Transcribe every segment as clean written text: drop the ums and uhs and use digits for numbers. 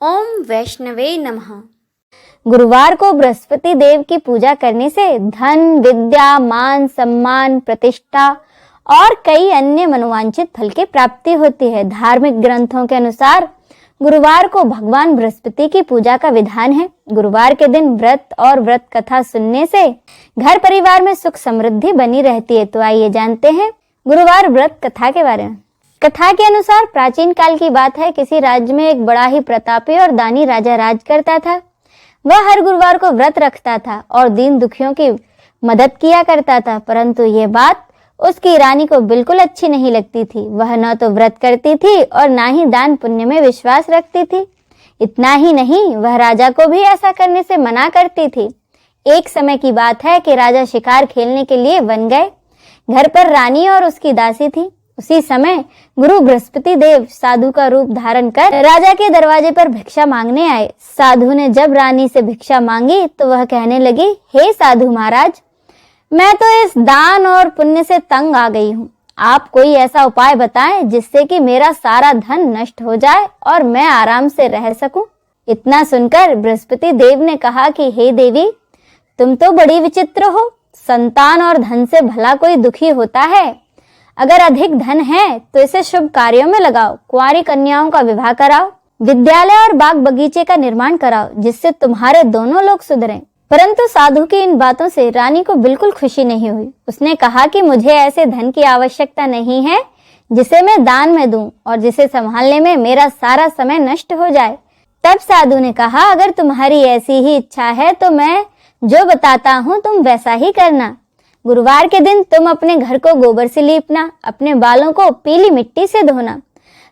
ओम वैष्णवे नमः। गुरुवार को बृहस्पति देव की पूजा करने से धन, विद्या, मान, सम्मान, प्रतिष्ठा और कई अन्य मनोवांछित फल की प्राप्ति होती है। धार्मिक ग्रंथों के अनुसार गुरुवार को भगवान बृहस्पति की पूजा का विधान है। गुरुवार के दिन व्रत और व्रत कथा सुनने से घर परिवार में सुख समृद्धि बनी रहती है। तो आइए जानते हैं गुरुवार व्रत कथा के बारे में। कथा के अनुसार प्राचीन काल की बात है। किसी राज्य में एक बड़ा ही प्रतापी और दानी राजा राज करता था। वह हर गुरुवार को व्रत रखता था और दीन दुखियों की मदद किया करता था, परंतु ये बात उसकी रानी को बिल्कुल अच्छी नहीं लगती थी। वह न तो व्रत करती थी और ना ही दान पुण्य में विश्वास रखती थी। इतना ही नहीं, वह राजा को भी ऐसा करने से मना करती थी। एक समय की बात है कि राजा शिकार खेलने के लिए वन गए। घर पर रानी और उसकी दासी थी। उसी समय गुरु बृहस्पति देव साधु का रूप धारण कर राजा के दरवाजे पर भिक्षा मांगने आए। साधु ने जब रानी से भिक्षा मांगी तो वह कहने लगी, हे साधु महाराज, मैं तो इस दान और पुण्य से तंग आ गई हूँ। आप कोई ऐसा उपाय बताएं जिससे कि मेरा सारा धन नष्ट हो जाए और मैं आराम से रह सकूं। इतना सुनकर बृहस्पति देव ने कहा कि हे देवी, तुम तो बड़ी विचित्र हो। संतान और धन से भला कोई दुखी होता है? अगर अधिक धन है तो इसे शुभ कार्यों में लगाओ। कुंवारी कन्याओं का विवाह कराओ, विद्यालय और बाग बगीचे का निर्माण कराओ, जिससे तुम्हारे दोनों लोग सुधरें। परंतु साधु की इन बातों से रानी को बिल्कुल खुशी नहीं हुई। उसने कहा कि मुझे ऐसे धन की आवश्यकता नहीं है जिसे मैं दान में दूं और जिसे संभालने में मेरा सारा समय नष्ट हो जाए। तब साधु ने कहा, अगर तुम्हारी ऐसी ही इच्छा है तो मैं जो बताता हूँ तुम वैसा ही करना। गुरुवार के दिन तुम अपने घर को गोबर से लीपना, अपने बालों को पीली मिट्टी से धोना,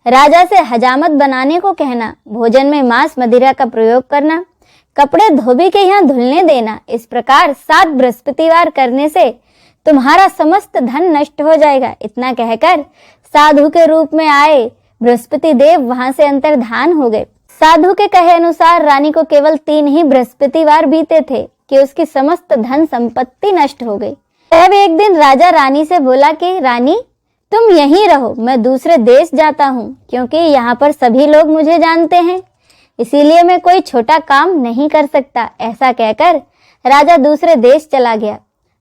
राजा से हजामत बनाने को कहना, भोजन में मांस मदिरा का प्रयोग करना, कपड़े धोबी के यहाँ धुलने देना। इस प्रकार 7 बृहस्पतिवार करने से तुम्हारा समस्त धन नष्ट हो जाएगा। इतना कहकर साधु के रूप में आए बृहस्पति देव वहां से अंतर्धान हो गए। साधु के कहे अनुसार रानी को केवल 3 ही बृहस्पतिवार बीते थे कि उसकी समस्त धन संपत्ति नष्ट हो गई। तब एक दिन राजा रानी से बोला कि रानी, तुम यहीं रहो, मैं दूसरे देश जाता हूँ, क्योंकि यहाँ पर सभी लोग मुझे जानते हैं, इसीलिए मैं कोई छोटा काम नहीं कर सकता। ऐसा कहकर राजा दूसरे देश चला गया।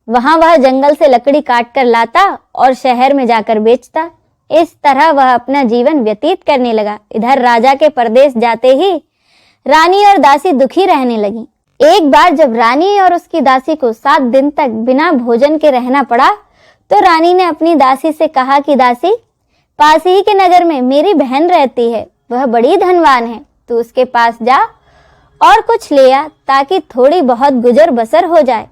वहां वह जंगल से लकड़ी काट कर लाता और शहर में जाकर बेचता। इस तरह वह अपना जीवन व्यतीत करने लगा। इधर राजा के परदेश जाते ही रानी और दासी दुखी रहने लगी। एक बार जब रानी और उसकी दासी को 7 दिन तक बिना भोजन के रहना पड़ा तो रानी ने अपनी दासी से कहा कि दासी, पास ही के नगर में मेरी बहन रहती है, वह बड़ी धनवान है, तू उसके पास जा और कुछ ले आ ताकि थोड़ी बहुत गुजर बसर हो जाए।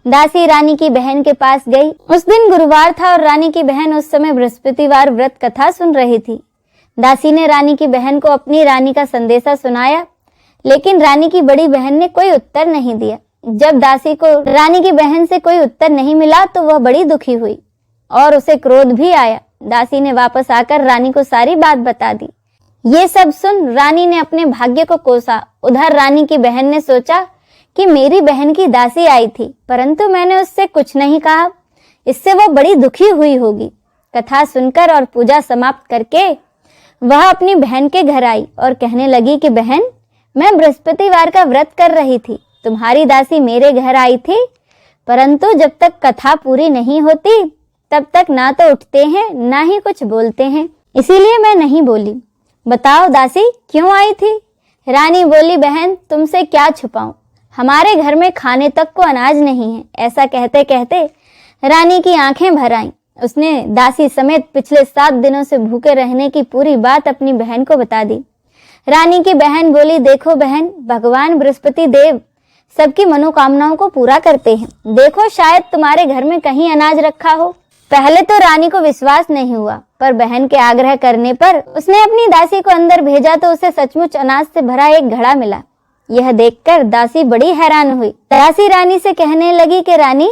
दासी रानी की बहन के पास गई। उस दिन गुरुवार था और रानी की बहन उस समय बृहस्पतिवार व्रत कथा सुन रही थी। दासी ने रानी की बहन को अपनी रानी का संदेशा सुनाया, लेकिन रानी की बड़ी बहन ने कोई उत्तर नहीं दिया। जब दासी को रानी की बहन से कोई उत्तर नहीं मिला तो वह बड़ी दुखी हुई और उसे क्रोध भी आया। दासी ने वापस आकर रानी को सारी बात बता दी। ये सब सुन रानी ने अपने भाग्य को कोसा। उधर रानी की बहन ने सोचा कि मेरी बहन की दासी आई थी, परंतु मैंने उससे कुछ नहीं कहा, इससे वह बड़ी दुखी हुई होगी। कथा सुनकर और पूजा समाप्त करके वह अपनी बहन के घर आई और कहने लगी कि बहन, मैं बृहस्पतिवार का व्रत कर रही थी, तुम्हारी दासी मेरे घर आई थी, परंतु जब तक कथा पूरी नहीं होती तब तक ना तो उठते हैं ना ही कुछ बोलते हैं, इसीलिए मैं नहीं बोली। बताओ दासी, क्यों आई थी? रानी बोली, बहन, तुमसे क्या छुपाऊं, हमारे घर में खाने तक को अनाज नहीं है। ऐसा कहते कहते रानी की आंखें भर आईं। उसने दासी समेत पिछले 7 दिनों से भूखे रहने की पूरी बात अपनी बहन को बता दी। रानी की बहन बोली, देखो बहन, भगवान बृहस्पति देव सबकी मनोकामनाओं को पूरा करते हैं। देखो, शायद तुम्हारे घर में कहीं अनाज रखा हो। पहले तो रानी को विश्वास नहीं हुआ, पर बहन के आग्रह करने पर उसने अपनी दासी को अंदर भेजा तो उसे सचमुच अनाज से भरा एक घड़ा मिला। यह देखकर दासी बड़ी हैरान हुई। दासी रानी से कहने लगी कि रानी,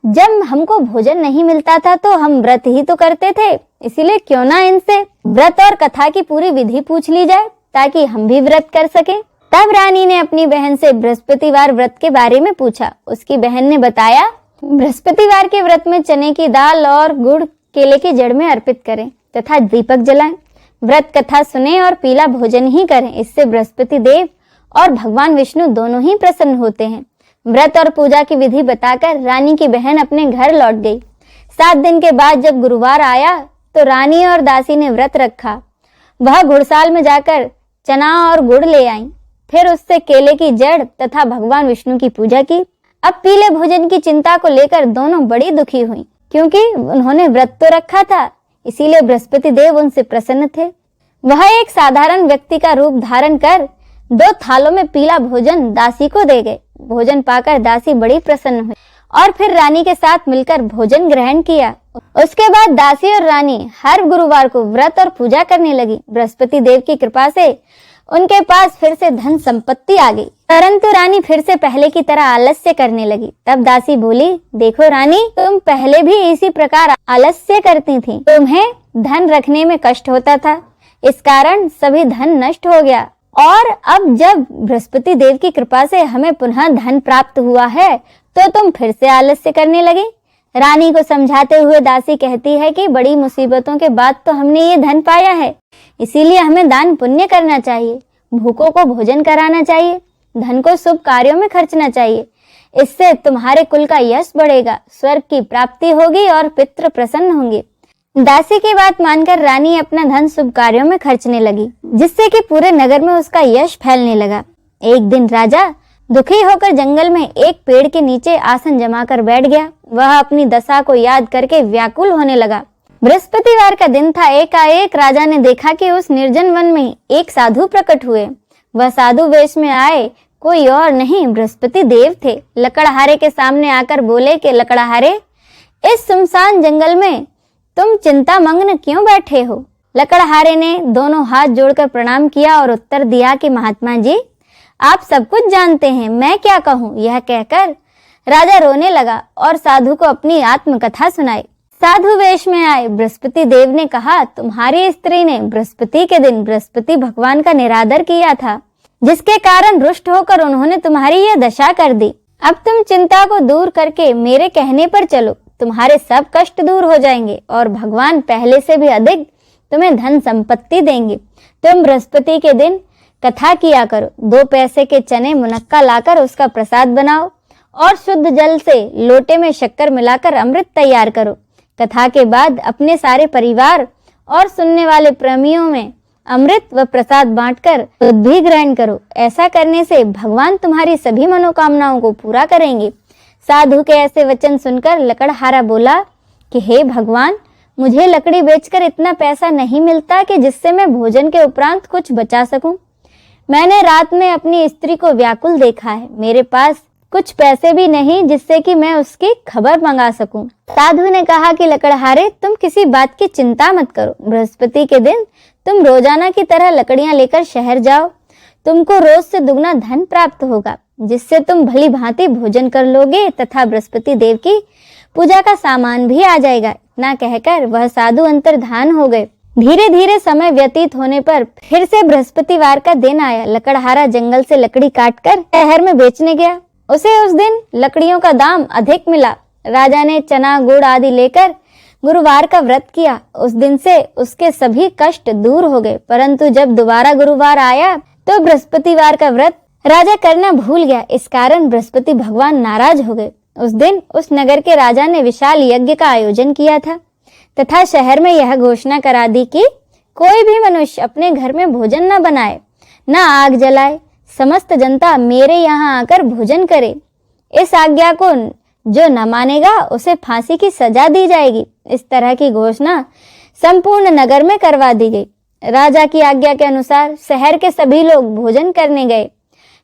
जब हमको भोजन नहीं मिलता था तो हम व्रत ही तो करते थे, इसीलिए क्यों ना इनसे व्रत और कथा की पूरी विधि पूछ ली जाए ताकि हम भी व्रत कर सकें। तब रानी ने अपनी बहन से बृहस्पतिवार व्रत के बारे में पूछा। उसकी बहन ने बताया, बृहस्पतिवार के व्रत में चने की दाल और गुड़ केले की जड़ में अर्पित करें तथा दीपक जलाएं। व्रत कथा सुने और पीला भोजन ही करें। इससे बृहस्पति देव और भगवान विष्णु दोनों ही प्रसन्न होते हैं। व्रत और पूजा की विधि बताकर रानी की बहन अपने घर लौट गई। 7 दिन के बाद जब गुरुवार आया तो रानी और दासी ने व्रत रखा। वह घुड़साल में जाकर चना और गुड़ ले आई, फिर उससे केले की जड़ तथा भगवान विष्णु की पूजा की। अब पीले भोजन की चिंता को लेकर दोनों बड़ी दुखी हुई, क्योंकि उन्होंने व्रत तो रखा था, इसीलिए बृहस्पति देव उनसे प्रसन्न थे। वह एक साधारण व्यक्ति का रूप धारण कर 2 थालों में पीला भोजन दासी को दे गए। भोजन पाकर दासी बड़ी प्रसन्न हुई और फिर रानी के साथ मिलकर भोजन ग्रहण किया। उसके बाद दासी और रानी हर गुरुवार को व्रत और पूजा करने लगी। बृहस्पति देव की कृपा से उनके पास फिर से धन संपत्ति आ गई, परंतु रानी फिर से पहले की तरह आलस्य करने लगी। तब दासी बोली, देखो रानी, तुम पहले भी इसी प्रकार आलस्य करती थी। तुम्हें धन रखने में कष्ट होता था, इस कारण सभी धन नष्ट हो गया, और अब जब बृहस्पति देव की कृपा से हमें पुनः धन प्राप्त हुआ है तो तुम फिर से आलस्य करने लगे। रानी को समझाते हुए दासी कहती है कि बड़ी मुसीबतों के बाद तो हमने ये धन पाया है, इसीलिए हमें दान पुण्य करना चाहिए, भूखों को भोजन कराना चाहिए, धन को शुभ कार्यों में खर्चना चाहिए। इससे तुम्हारे कुल का यश बढ़ेगा, स्वर्ग की प्राप्ति होगी और पितृ प्रसन्न होंगे। दासी की बात मानकर रानी अपना धन शुभ कार्यों में खर्चने लगी, जिससे कि पूरे नगर में उसका यश फैलने लगा। एक दिन राजा दुखी होकर जंगल में एक पेड़ के नीचे आसन जमाकर बैठ गया। वह अपनी दशा को याद करके व्याकुल होने लगा। बृहस्पतिवार का दिन था। एकाएक राजा ने देखा कि उस निर्जन वन में एक साधु प्रकट हुए। वह साधु वेश में आए कोई और नहीं, बृहस्पति देव थे। लकड़हारे के सामने आकर बोले कि लकड़हारे, इस सुनसान जंगल में तुम चिंता मग्न क्यों बैठे हो? लकड़हारे ने दोनों हाथ जोड़कर प्रणाम किया और उत्तर दिया कि महात्मा जी, आप सब कुछ जानते हैं, मैं क्या कहूँ। यह कहकर राजा रोने लगा और साधु को अपनी आत्मकथा सुनाई। साधु वेश में आए बृहस्पति देव ने कहा, तुम्हारी स्त्री ने बृहस्पति के दिन बृहस्पति भगवान का निरादर किया था, जिसके कारण रुष्ट होकर उन्होंने तुम्हारी यह दशा कर दी। अब तुम चिंता को दूर करके मेरे कहने पर चलो, तुम्हारे सब कष्ट दूर हो जाएंगे और भगवान पहले से भी अधिक तुम्हें धन संपत्ति देंगे। तुम बृहस्पति के दिन कथा किया करो, 2 पैसे के चने मुनक्का लाकर उसका प्रसाद बनाओ और शुद्ध जल से लोटे में शक्कर मिलाकर अमृत तैयार करो। कथा के बाद अपने सारे परिवार और सुनने वाले प्रेमियों में अमृत व प्रसाद बांटकर दूध भी ग्रहण करो। ऐसा करने से भगवान तुम्हारी सभी मनोकामनाओं को पूरा करेंगे। साधु के ऐसे वचन सुनकर लकड़हारा बोला कि हे भगवान, मुझे लकड़ी बेचकर इतना पैसा नहीं मिलता कि जिससे मैं भोजन के उपरांत कुछ बचा सकूं। मैंने रात में अपनी स्त्री को व्याकुल देखा है, मेरे पास कुछ पैसे भी नहीं जिससे कि मैं उसकी खबर मंगा सकूं। साधु ने कहा कि लकड़हारे, तुम किसी बात की चिंता मत करो। बृहस्पति के दिन तुम रोजाना की तरह लकड़ियां लेकर शहर जाओ, तुमको रोज से दुगना धन प्राप्त होगा, जिससे तुम भली भांति भोजन कर लोगे तथा बृहस्पति देव की पूजा का सामान भी आ जाएगा। इतना कहकर वह साधु अंतर्धान हो गए। धीरे धीरे समय व्यतीत होने पर फिर से बृहस्पतिवार का दिन आया। लकड़हारा जंगल से लकड़ी काटकर शहर में बेचने गया। उसे उस दिन लकड़ियों का दाम अधिक मिला। राजा ने चना गुड़ आदि लेकर गुरुवार का व्रत किया। उस दिन से उसके सभी कष्ट दूर हो गए। परंतु जब दोबारा गुरुवार आया तो बृहस्पतिवार का व्रत राजा करना भूल गया। इस कारण बृहस्पति भगवान नाराज हो गए। उस दिन उस नगर के राजा ने विशाल यज्ञ का आयोजन किया था तथा शहर में यह घोषणा करा दी कि कोई भी मनुष्य अपने घर में भोजन न बनाए, न आग जलाए, समस्त जनता मेरे यहाँ आकर भोजन करे। इस आज्ञा को जो न मानेगा उसे फांसी की सजा दी जाएगी। इस तरह की घोषणा संपूर्ण नगर में करवा दी गई। राजा की आज्ञा के अनुसार शहर के सभी लोग भोजन करने गए,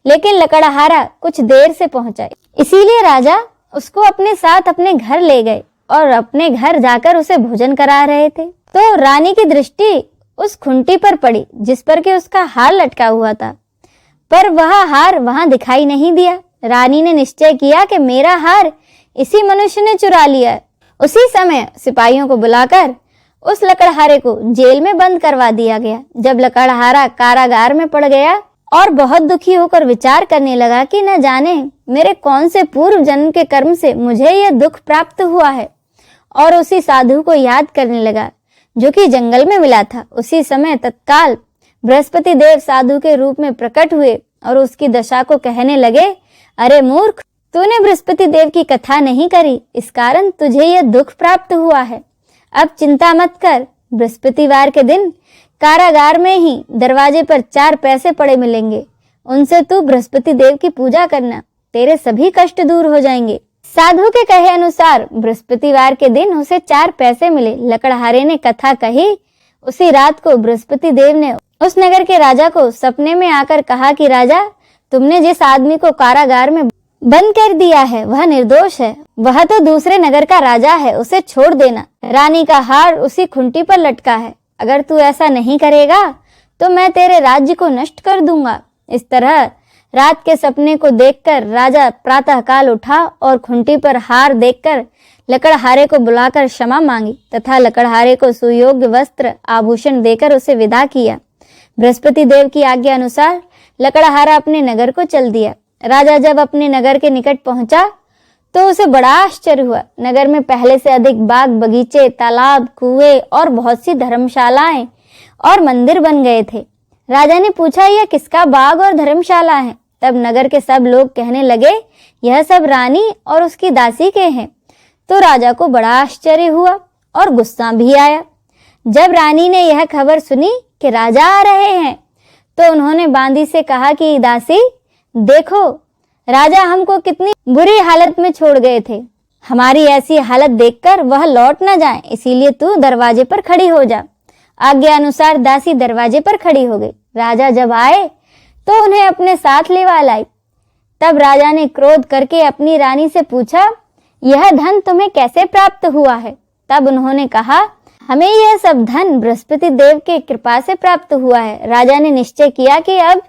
लेकिन लकड़हारा कुछ देर से पहुंचा, इसीलिए राजा उसको अपने साथ अपने घर ले गए और अपने घर जाकर उसे भोजन करा रहे थे। तो रानी की दृष्टि उस खुंटी पर पड़ी जिस पर कि उसका हार लटका हुआ था, पर वह हार वहां दिखाई नहीं दिया। रानी ने निश्चय किया कि मेरा हार इसी मनुष्य ने चुरा लिया है। उसी समय सिपाहियों को बुलाकर उस लकड़हारे को जेल में बंद करवा दिया गया। जब लकड़हारा कारागार में पड़ गया और बहुत दुखी होकर विचार करने लगा कि न जाने मेरे कौन से पूर्व जन्म के कर्म से मुझे यह दुख प्राप्त हुआ है, और उसी साधु को याद करने लगा जो कि जंगल में मिला था। उसी समय तत्काल बृहस्पति देव साधु के रूप में प्रकट हुए और उसकी दशा को कहने लगे, अरे मूर्ख, तूने बृहस्पति देव की कथा नहीं करी, इस कारण तुझे यह दुख प्राप्त हुआ है। अब चिंता मत कर, बृहस्पतिवार के दिन कारागार में ही दरवाजे पर 4 पैसे पड़े मिलेंगे, उनसे तू बृहस्पति देव की पूजा करना, तेरे सभी कष्ट दूर हो जाएंगे। साधु के कहे अनुसार बृहस्पतिवार के दिन उसे 4 पैसे मिले। लकड़हारे ने कथा कही। उसी रात को बृहस्पति देव ने उस नगर के राजा को सपने में आकर कहा कि राजा, तुमने जिस आदमी को कारागार में बंद कर दिया है वह निर्दोष है, वह तो दूसरे नगर का राजा है, उसे छोड़ देना। रानी का हार उसी खुंटी पर लटका है, अगर तू ऐसा नहीं करेगा तो मैं तेरे राज्य को नष्ट कर दूंगा। इस तरह रात के सपने को देखकर राजा प्रातःकाल उठा और खुंटी पर हार देखकर लकड़हारे को बुलाकर क्षमा मांगी तथा लकड़हारे को सुयोग्य वस्त्र आभूषण देकर उसे विदा किया। बृहस्पति देव की आज्ञा अनुसार लकड़हारा अपने नगर को चल दिया। राजा जब अपने नगर के निकट पहुंचा तो उसे बड़ा आश्चर्य हुआ। नगर में पहले से अधिक बाग बगीचे, तालाब, कुएं और बहुत सी धर्मशालाएं और मंदिर बन गए थे। राजा ने पूछा, यह किसका बाग और धर्मशाला है? तब नगर के सब लोग कहने लगे, यह सब रानी और उसकी दासी के हैं। तो राजा को बड़ा आश्चर्य हुआ और गुस्सा भी आया। जब रानी ने यह खबर सुनी कि राजा आ रहे हैं तो उन्होंने बांदी से कहा कि दासी, देखो राजा हमको कितनी बुरी हालत में छोड़ गए थे, हमारी ऐसी हालत देखकर वह लौट न जाए, इसीलिए तू दरवाजे पर खड़ी हो जा। आज्ञा अनुसार दासी दरवाजे पर खड़ी हो गई। राजा जब आए तो उन्हें अपने साथ लेवा लाई। तब राजा ने क्रोध करके अपनी रानी से पूछा, यह धन तुम्हें कैसे प्राप्त हुआ है? तब उन्होंने कहा, हमें यह सब धन बृहस्पति देव के कृपा से प्राप्त हुआ है। राजा ने निश्चय किया कि अब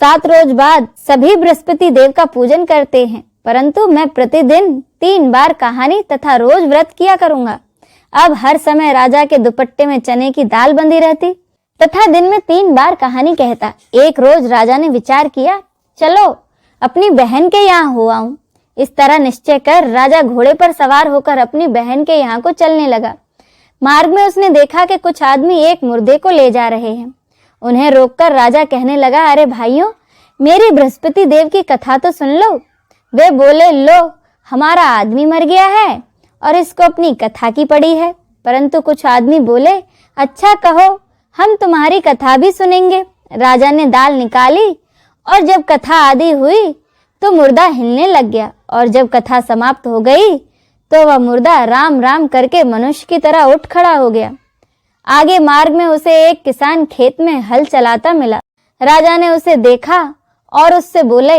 7 रोज बाद सभी बृहस्पति देव का पूजन करते हैं, परंतु मैं प्रतिदिन 3 बार कहानी तथा रोज व्रत किया करूंगा। अब हर समय राजा के दुपट्टे में चने की दाल बंधी रहती तथा दिन में 3 बार कहानी कहता। एक रोज राजा ने विचार किया, चलो अपनी बहन के यहाँ हो आऊं। इस तरह निश्चय कर राजा घोड़े पर सवार होकर अपनी बहन के यहाँ को चलने लगा। मार्ग में उसने देखा कि कुछ आदमी एक मुर्दे को ले जा रहे हैं। उन्हें रोककर राजा कहने लगा, अरे भाइयों, मेरी बृहस्पति देव की कथा तो सुन लो। वे बोले, लो हमारा आदमी मर गया है और इसको अपनी कथा की पड़ी है। परंतु कुछ आदमी बोले, अच्छा कहो, हम तुम्हारी कथा भी सुनेंगे। राजा ने दाल निकाली और जब कथा आदि हुई तो मुर्दा हिलने लग गया और जब कथा समाप्त हो गई तो वह मुर्दा राम राम करके मनुष्य की तरह उठ खड़ा हो गया। आगे मार्ग में उसे एक किसान खेत में हल चलाता मिला। राजा ने उसे देखा और उससे बोले,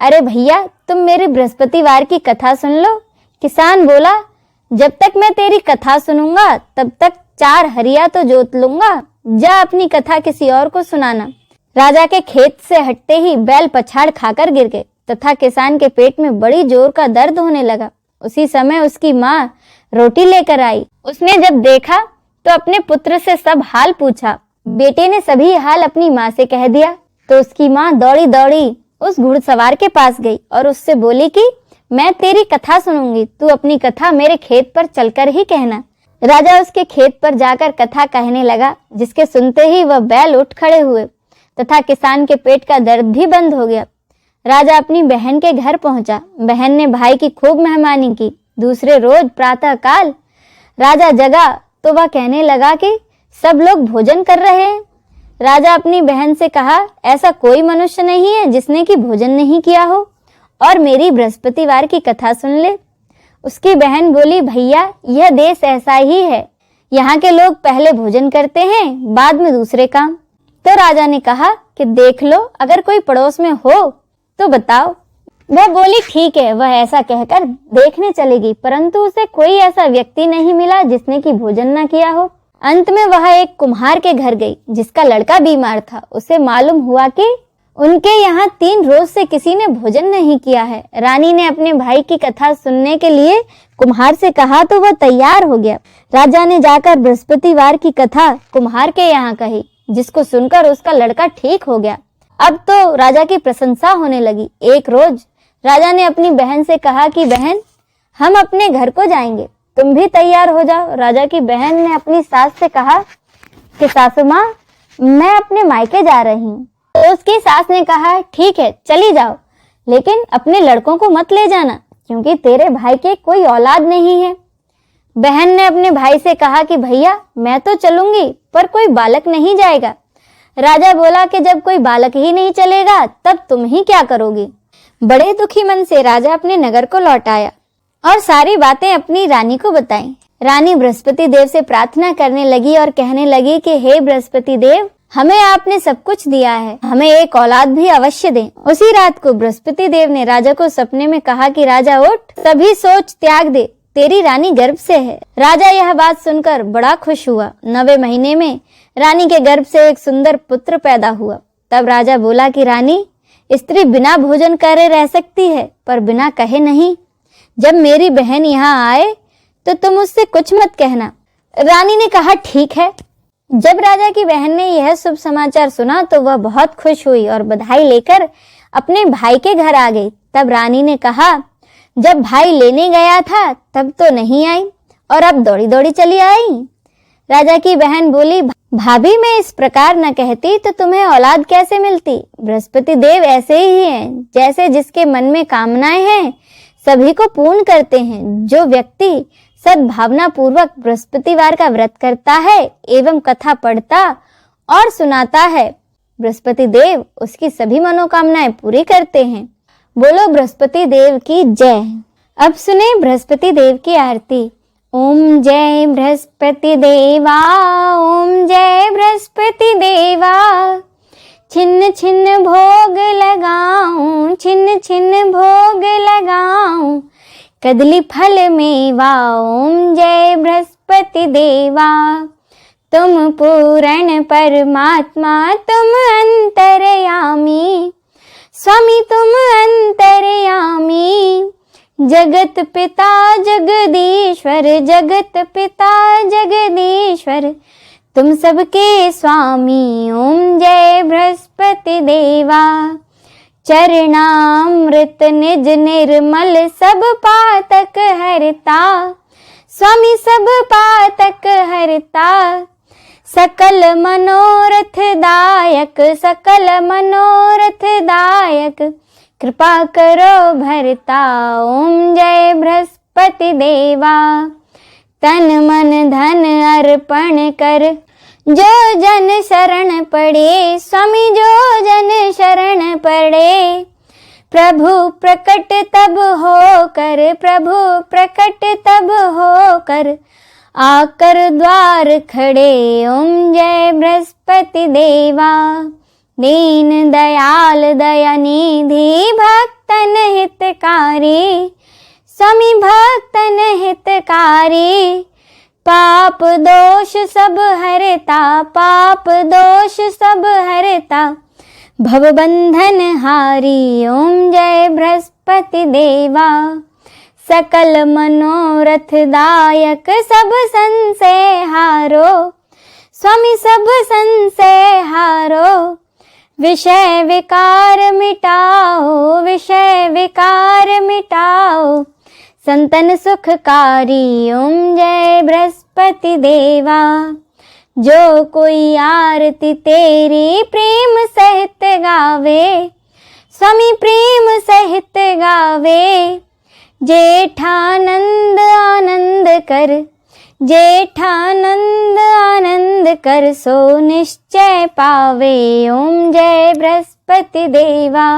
अरे भैया, तुम मेरी बृहस्पतिवार की कथा सुन लो। किसान बोला, जब तक मैं तेरी कथा सुनूंगा तब तक 4 हरिया तो जोत लूंगा, जा अपनी कथा किसी और को सुनाना। राजा के खेत से हटते ही बैल पछाड़ खाकर गिर गए तथा किसान के पेट में बड़ी जोर का दर्द होने लगा। उसी समय उसकी माँ रोटी लेकर आई। उसने जब देखा तो अपने पुत्र से सब हाल पूछा। बेटे ने सभी हाल अपनी माँ से कह दिया तो उसकी माँ दौड़ी दौड़ी उस घुड़सवार के पास गई और उससे बोली कि मैं तेरी कथा सुनूंगी, तू अपनी कथा मेरे खेत पर चलकर ही कहना। राजा उसके खेत पर जाकर कथा कहने लगा, जिसके सुनते ही वह बैल उठ खड़े हुए तथा किसान के पेट का दर्द भी बंद हो गया। राजा अपनी बहन के घर पहुंचा। बहन ने भाई की खूब मेहमानी की। दूसरे रोज प्रातः काल राजा जगा तो वह कहने लगा कि सब लोग भोजन कर रहे हैं। राजा अपनी बहन से कहा, ऐसा कोई मनुष्य नहीं है जिसने कि भोजन नहीं किया हो और मेरी बृहस्पतिवार की कथा सुन ले। उसकी बहन बोली, भैया, यह देश ऐसा ही है, यहाँ के लोग पहले भोजन करते हैं, बाद में दूसरे काम। तो राजा ने कहा कि देख लो, अगर कोई पड़ोस में हो तो बताओ। वह बोली, ठीक है। वह ऐसा कहकर देखने चलेगी, परंतु उसे कोई ऐसा व्यक्ति नहीं मिला जिसने कि भोजन न किया हो। अंत में वह एक कुम्हार के घर गई जिसका लड़का बीमार था। उसे मालूम हुआ कि उनके यहाँ 3 रोज से किसी ने भोजन नहीं किया है। रानी ने अपने भाई की कथा सुनने के लिए कुम्हार से कहा तो वह तैयार हो गया। राजा ने जाकर बृहस्पतिवार की कथा कुम्हार के यहाँ कही, जिसको सुनकर उसका लड़का ठीक हो गया। अब तो राजा की प्रशंसा होने लगी। एक रोज राजा ने अपनी बहन से कहा कि बहन, हम अपने घर को जाएंगे। तुम भी तैयार हो जाओ। राजा की बहन ने अपनी सास से कहा कि सासू माँ, मैं अपने मायके जा रही हूँ। तो उसकी सास ने कहा, ठीक है चली जाओ, लेकिन अपने लड़कों को मत ले जाना, क्योंकि तेरे भाई के कोई औलाद नहीं है। बहन ने अपने भाई से कहा कि भैया मैं तो चलूंगी, पर कोई बालक नहीं जाएगा। राजा बोला कि जब कोई बालक ही नहीं चलेगा तब तुम ही क्या करोगी। बड़े दुखी मन से राजा अपने नगर को लौट आया और सारी बातें अपनी रानी को बताई। रानी बृहस्पति देव से प्रार्थना करने लगी और कहने लगी कि हे बृहस्पति देव, हमें आपने सब कुछ दिया है, हमें एक औलाद भी अवश्य दें। उसी रात को बृहस्पति देव ने राजा को सपने में कहा कि राजा उठ, सभी सोच त्याग दे, तेरी रानी गर्भ से है। राजा यह बात सुनकर बड़ा खुश हुआ। 9वें महीने में रानी के गर्भ से एक सुंदर पुत्र पैदा हुआ। तब राजा बोला कि रानी, स्त्री बिना भोजन करे रह सकती है, पर बिना कहे नहीं। जब मेरी बहन यहाँ आए तो तुम उससे कुछ मत कहना। रानी ने कहा, ठीक है। जब राजा की बहन ने यह शुभ समाचार सुना तो वह बहुत खुश हुई और बधाई लेकर अपने भाई के घर आ गई। तब रानी ने कहा, जब भाई लेने गया था तब तो नहीं आई और अब दौड़ी दौड़ी चली आई। राजा की बहन बोली, भाभी मैं इस प्रकार न कहती तो तुम्हें औलाद कैसे मिलती। बृहस्पति देव ऐसे ही हैं, जैसे जिसके मन में कामनाएं हैं सभी को पूर्ण करते हैं। जो व्यक्ति सद्भावना पूर्वक बृहस्पतिवार का व्रत करता है एवं कथा पढ़ता और सुनाता है, बृहस्पति देव उसकी सभी मनोकामनाएं पूरी करते हैं। बोलो बृहस्पति देव की जय। अब सुने बृहस्पति देव की आरती। ओम जय बृहस्पति देवा, ओम जय बृहस्पति देवा, छिन्न छिन्न भोग लगाऊं, छिन्न छिन्न भोग लगाऊं, कदली फल मेवा। ओम जय बृहस्पति देवा, तुम पूर्ण परमात्मा, तुम अंतर्यामी, स्वामी तुम अंतर्यामी, जगत पिता जगदीश्वर, जगत पिता जगदीश्वर, तुम सबके स्वामी। ओम जय बृहस्पति देवा, चरणामृत निज निर्मल, सब पातक हरता, स्वामी सब पातक हरता, सकल मनोरथ दायक, सकल मनोरथ दायक, कृपा करो भरता। ओम जय बृहस्पति देवा, तन मन धन अर्पण कर, जो जन शरण पड़े, स्वामी जो जन शरण पड़े, प्रभु प्रकट तब होकर, प्रभु प्रकट तब होकर, आकर द्वार खड़े। ओम जय बृहस्पति देवा, दीन दयाल दयानिधि, भक्तन हितकारी, स्वामी भक्तन हितकारी, पाप दोष सब हरता, पाप दोष सब हरता, भवबंधन हारी। ओम जय बृहस्पति देवा, सकल मनोरथ दायक, सब संशय हारो, स्वामी सब संशय हारो, विषय विकार मिटाओ, विषय विकार मिटाओ, संतन सुखकारी। ओम जय बृहस्पति देवा, जो कोई आरती तेरी प्रेम सहित गावे, स्वामी प्रेम सहित गावे, जेठानंद आनंद कर, जेठानंद आनंद कर, सो निश्चय पावे। ओम जय बृहस्पति देवा।